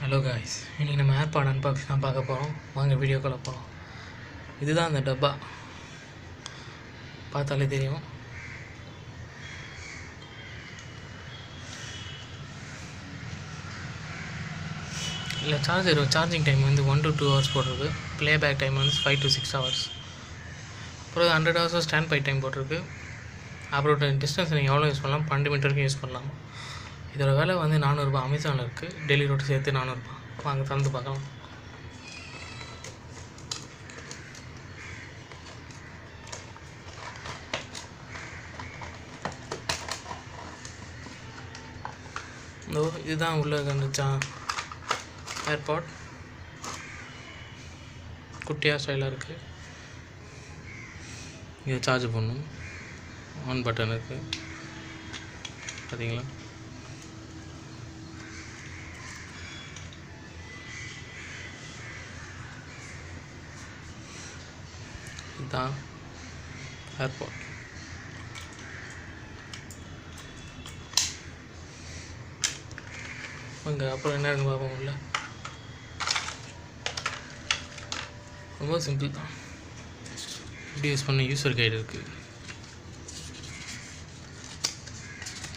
Hello guys, இன்றைக்கி நம்ம AirPod unbox தான் பார்க்க போகிறோம். வாங்க வீடியோக்குள்ளே போகிறோம். இதுதான் அந்த டப்பா, பார்த்தாலே தெரியும். இல்லை சார்ஜிங் டைம் வந்து 1 to 2 hours போட்டிருக்கு. ப்ளேபேக் டைம் வந்து 5 to 6 hours. அப்புறம் 100 hours ஸ்டாண்ட் பை டைம் போட்டிருக்கு. அப்புறம் டிஸ்டன்ஸ் நீங்கள் எவ்வளோ யூஸ் பண்ணலாம், 12 மீட்டர் வரைக்கும் யூஸ் பண்ணலாம். இதோட விலை வந்து 400 ரூபாய். அமேசானில் இருக்குது. டெய்லி ரோட்டு சேர்த்து 400 ரூபாய். வாங்க திறந்து பார்க்கலாம். இதுதான் உள்ள இருந்துச்சா ஏர்பாட். குட்டியாக ஸ்டைலாக இருக்குது. இதை சார்ஜ் பண்ணணும். ஆன் பட்டன் இருக்குது, பார்த்தீங்களா? இதுதான் ஏர்பாட். அங்கே அப்புறம் என்ன இருக்குன்னு பார்ப்போம். உள்ள ரொம்ப சிம்பிள் தான். எப்படி யூஸ் பண்ண யூஸர் கைடு இருக்குது.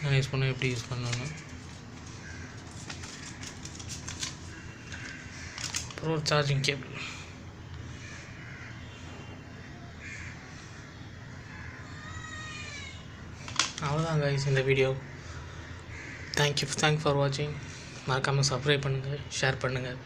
நான் யூஸ் பண்ண எப்படி யூஸ் பண்ணணும். அப்புறம் ஒரு சார்ஜிங் கேபிள். அவ்வளோதான் கைஸ் இந்த வீடியோ. தேங்க்ஸ் ஃபார் வாட்சிங். மறக்காமல் சப்ஸ்கிரைப் பண்ணுங்கள், ஷேர் பண்ணுங்கள்.